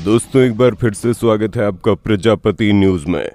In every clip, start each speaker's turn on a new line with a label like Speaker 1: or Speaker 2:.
Speaker 1: दोस्तों एक बार फिर से स्वागत है आपका प्रजापति न्यूज में।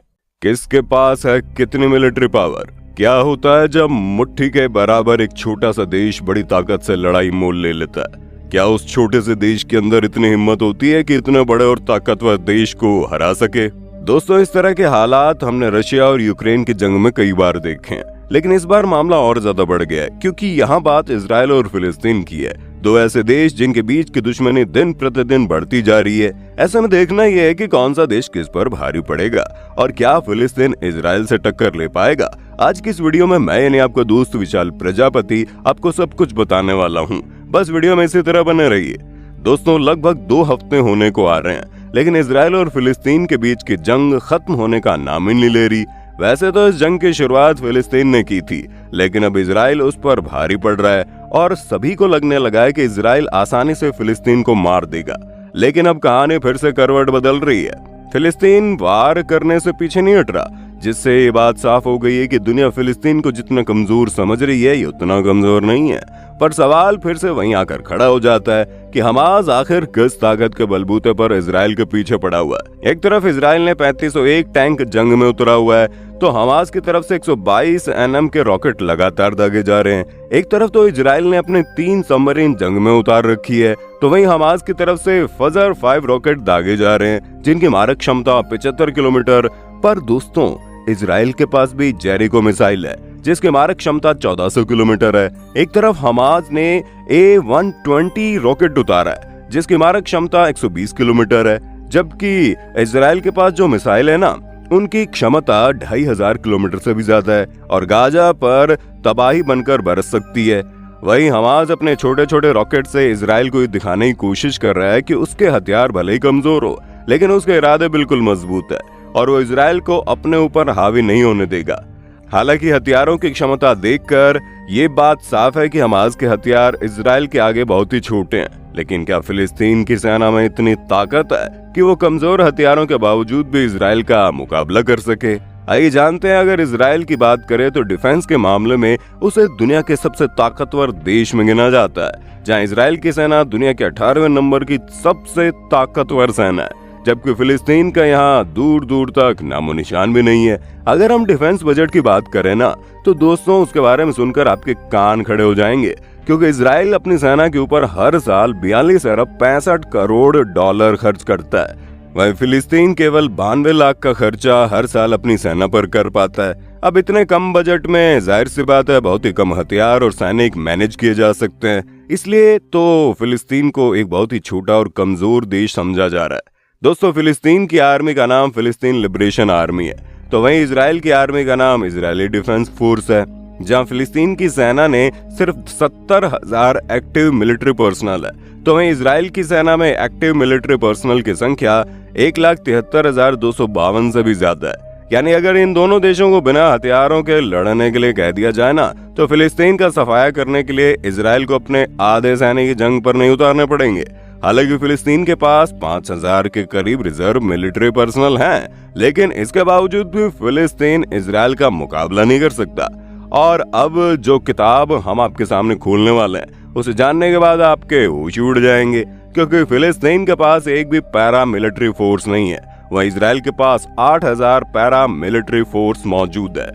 Speaker 1: किसके पास है कितनी मिलिट्री पावर? क्या होता है जब मुट्ठी के बराबर एक छोटा सा देश बड़ी ताकत से लड़ाई मोल ले लेता है? क्या उस छोटे से देश के अंदर इतनी हिम्मत होती है कि इतने बड़े और ताकतवर देश को हरा सके? दोस्तों इस तरह के हालात हमने रशिया और यूक्रेन की जंग में कई बार देखे हैं, लेकिन इस बार मामला और ज्यादा बढ़ गया है क्योंकि यहाँ बात इजराइल और फिलिस्तीन की है। दो ऐसे देश जिनके बीच की दुश्मनी दिन प्रतिदिन बढ़ती जा रही है। ऐसे में देखना यह है कि कौन सा देश किस पर भारी पड़ेगा और क्या फिलिस्तीन इजराइल से टक्कर ले पाएगा। आज की इस वीडियो में मैं यानी आपका दोस्त विशाल प्रजापति आपको सब कुछ बताने वाला हूँ। बस वीडियो में इसी तरह बने रहिए। दोस्तों लगभग 2 हफ्ते होने को आ रहे हैं, लेकिन इजराइल और फिलिस्तीन के बीच की जंग खत्म होने का नाम ही नहीं ले रही। वैसे तो इस जंग की शुरुआत फिलिस्तीन ने की थी, लेकिन अब इजराइल उस पर भारी पड़ रहा है और सभी को लगने लगा है कि इजराइल आसानी से फिलिस्तीन को मार देगा। लेकिन अब कहानी फिर से करवट बदल रही है। फिलिस्तीन वार करने से पीछे नहीं हट रहा, जिससे ये बात साफ हो गई है कि दुनिया फिलिस्तीन को जितना कमजोर समझ रही है ये उतना कमजोर नहीं है। पर सवाल फिर से वहीं आकर खड़ा हो जाता है कि हमास आखिर किस ताकत के बलबूते पर इजराइल के पीछे पड़ा हुआ है। एक तरफ इजराइल ने 3501 टैंक जंग में उतरा हुआ है, तो हमास की तरफ से 122 NM के रॉकेट लगातार दागे जा रहे हैं। एक तरफ तो इजराइल ने अपने 3 सबमरीन जंग में उतार रखी है, तो वहीं हमास की तरफ से फजर 5 रॉकेट दागे जा रहे हैं जिनकी मारक क्षमता 75 किलोमीटर। पर दोस्तों इजराइल के पास भी जेरिको मिसाइल है जिसकी मारक क्षमता 1400 किलोमीटर है। एक तरफ हमास ने A120 रॉकेट उतारा है जिसकी मारक क्षमता 120 किलोमीटर है, जबकि इजराइल के पास जो मिसाइल है ना उनकी क्षमता 2500 किलोमीटर से भी ज्यादा है और गाजा पर तबाही बनकर बरस सकती है। वहीं हमास अपने छोटे छोटे रॉकेट से इजराइल को दिखाने की कोशिश कर रहा है कि उसके हथियार भले ही कमजोर हो, लेकिन उसके इरादे बिल्कुल मजबूत है और वो इजराइल को अपने ऊपर हावी नहीं होने देगा। हालांकि हथियारों की क्षमता देखकर ये बात साफ है कि हमास के हथियार इजराइल के आगे बहुत ही छोटे हैं। लेकिन क्या फिलिस्तीन की सेना में इतनी ताकत है कि वो कमजोर हथियारों के बावजूद भी इजराइल का मुकाबला कर सके? आइए जानते हैं। अगर इजराइल की बात करें तो डिफेंस के मामले में उसे दुनिया के सबसे ताकतवर देश में गिना जाता है, जहां इजराइल की सेना दुनिया के 18वें नंबर की सबसे ताकतवर सेना है, जबकि फिलिस्तीन का यहाँ दूर दूर तक नामो निशान भी नहीं है। अगर हम डिफेंस बजट की बात करें ना तो दोस्तों उसके बारे में सुनकर आपके कान खड़े हो जाएंगे, क्योंकि इजराइल अपनी सेना के ऊपर हर साल 42 अरब 65 करोड़ डॉलर खर्च करता है। वहीं फिलिस्तीन केवल 92 लाख का खर्चा हर साल अपनी सेना पर कर पाता है। अब इतने कम बजट में जाहिर सी बात है बहुत ही कम हथियार और सैनिक मैनेज किए जा सकते हैं, इसलिए तो फिलिस्तीन को एक बहुत ही छोटा और कमजोर देश समझा जा रहा है। दोस्तों फिलिस्तीन की आर्मी का नाम फिलिस्तीन लिबरेशन आर्मी है, तो वहीं इजराइल की आर्मी का नाम इजरायली डिफेंस फोर्स है। जहां फिलिस्तीन की सेना ने सिर्फ 70,000 एक्टिव मिलिट्री पर्सनल है, तो वहीं इजराइल की सेना में एक्टिव मिलिट्री पर्सनल की संख्या 1,73,252 से भी ज्यादा है। यानी अगर इन दोनों देशों को बिना हथियारों के लड़ने के लिए कह दिया जाए ना तो फिलिस्तीन का सफाया करने के लिए इजराइल को अपने आधे सैनिक जंग पर नहीं उतारने पड़ेंगे। हालांकि फिलिस्तीन के पास 5000 के करीब रिजर्व मिलिट्री पर्सनल हैं, लेकिन इसके बावजूद भी फिलिस्तीन इजराइल का मुकाबला नहीं कर सकता। और अब जो किताब हम आपके सामने खोलने वाले हैं उसे जानने के बाद आपके होश उड़ जाएंगे, क्योंकि फिलिस्तीन के पास एक भी पैरा मिलिट्री फोर्स नहीं है। वहीं इजराइल के पास 8000 पैरा मिलिट्री फोर्स मौजूद है।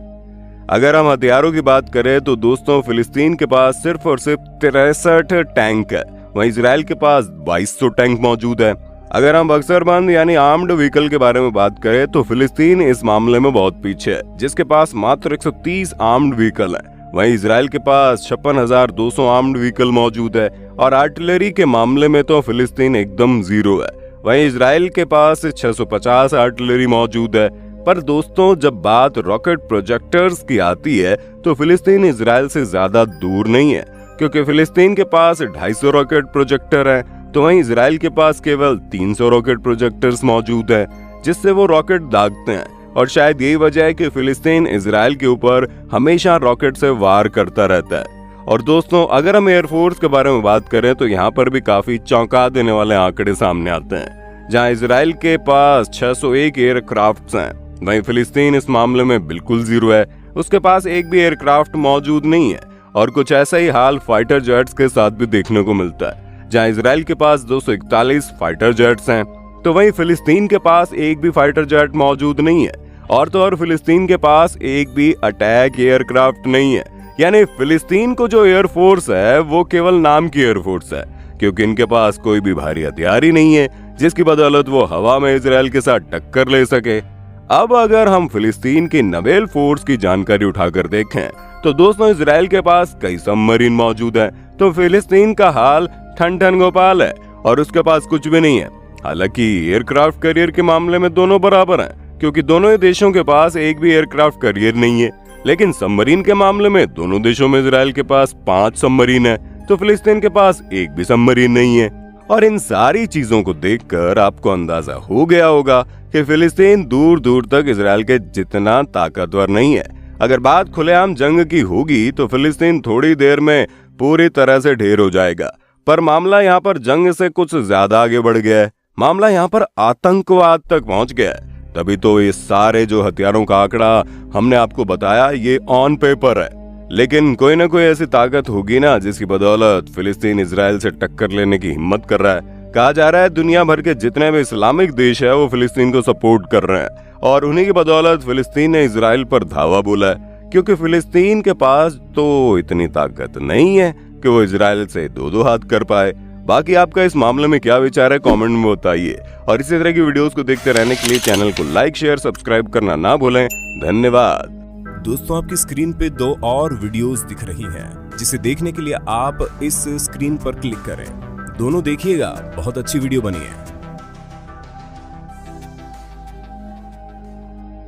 Speaker 1: अगर हम हथियारों की बात करें तो दोस्तों फिलिस्तीन के पास सिर्फ और सिर्फ 63 टैंक है, वहीं इजराइल के पास 2200 टैंक मौजूद है। अगर हम बक्सरबंद यानी आर्म्ड व्हीकल के बारे में बात करें तो फिलिस्तीन इस मामले में बहुत पीछे है, जिसके पास मात्र 130 आर्म्ड व्हीकल है। वहीं इजराइल के पास 56,200 आर्म्ड व्हीकल मौजूद है और आर्टिलरी के मामले में तो फिलिस्तीन एकदम जीरो है। वहीं इजराइल के पास 650 आर्टिलरी मौजूद है। पर दोस्तों जब बात रॉकेट प्रोजेक्टर्स की आती है तो फिलिस्तीन इजराइल से ज्यादा दूर नहीं है, क्योंकि फिलिस्तीन के पास 250 रॉकेट प्रोजेक्टर हैं, तो वहीं इजराइल के पास केवल 300 रॉकेट प्रोजेक्टर्स मौजूद हैं, जिससे वो रॉकेट दागते हैं। और शायद यही वजह है कि फिलिस्तीन इजराइल के ऊपर हमेशा रॉकेट से वार करता रहता है। और दोस्तों अगर हम एयरफोर्स के बारे में बात करें तो यहाँ पर भी काफी चौंका देने वाले आंकड़े सामने आते हैं, जहाँ इजराइल के पास 601 एयरक्राफ्ट हैं, वहीं फिलिस्तीन इस मामले में बिल्कुल जीरो है। उसके पास एक भी एयरक्राफ्ट मौजूद नहीं है। और कुछ ऐसा ही हाल फाइटर जेट्स के साथ भी देखने को मिलता है, जहां इजराइल के पास 241 फाइटर जेट्स हैं, तो वहीं फिलिस्तीन के पास एक भी फाइटर जेट मौजूद नहीं है, और तो और फिलिस्तीन के पास एक भी अटैक एयरक्राफ्ट नहीं है। यानी फिलिस्तीन को जो एयरफोर्स है वो केवल नाम की एयरफोर्स है, क्योंकि इनके पास कोई भी भारी हथियार ही नहीं है जिसकी बदौलत वो हवा में इजराइल के साथ टक्कर ले सके। अब अगर हम फिलिस्तीन की नवेल फोर्स की जानकारी उठाकर देखें तो दोस्तों इजराइल के पास कई सबमरीन मौजूद हैं, तो फिलिस्तीन का हाल ठन ठन गोपाल है और उसके पास कुछ भी नहीं है। हालांकि एयरक्राफ्ट कैरियर के मामले में दोनों बराबर हैं, क्योंकि दोनों ही देशों के पास एक भी एयरक्राफ्ट कैरियर नहीं है। लेकिन सबमरीन के मामले में दोनों देशों में इजराइल के पास 5 सबमरीन है, तो फिलिस्तीन के पास एक भी सबमरीन नहीं है। और इन सारी चीजों को देखकर आपको अंदाजा हो गया होगा कि फिलिस्तीन दूर दूर तक इजराइल के जितना ताकतवर नहीं है। अगर बात खुलेआम जंग की होगी तो फिलिस्तीन थोड़ी देर में पूरी तरह से ढेर हो जाएगा, पर मामला यहाँ पर जंग से कुछ ज्यादा आगे बढ़ गया है। मामला यहाँ पर आतंकवाद तक पहुंच गया है। तभी तो ये सारे जो हथियारों का आंकड़ा हमने आपको बताया ये ऑन पेपर है, लेकिन कोई ना कोई ऐसी ताकत होगी ना जिसकी बदौलत फिलिस्तीन इजराइल से टक्कर लेने की हिम्मत कर रहा है। कहा जा रहा है दुनिया भर के जितने भी इस्लामिक देश है वो फिलिस्तीन को सपोर्ट कर रहे हैं, और उन्हीं की बदौलत फिलिस्तीन ने इजराइल पर धावा बोला है, क्योंकि फिलिस्तीन के पास तो इतनी ताकत नहीं है कि वो इजराइल से दो हाथ कर पाए। बाकी आपका इस मामले में क्या विचार है कमेंट में बताइए, और इसी तरह की वीडियोस को देखते रहने के लिए चैनल को लाइक शेयर सब्सक्राइब करना ना भूलें। धन्यवाद।
Speaker 2: दोस्तों आपकी स्क्रीन पे 2 और वीडियोस दिख रही हैं, जिसे देखने के लिए आप इस स्क्रीन पर क्लिक करें। दोनों देखिएगा, बहुत अच्छी वीडियो बनी है।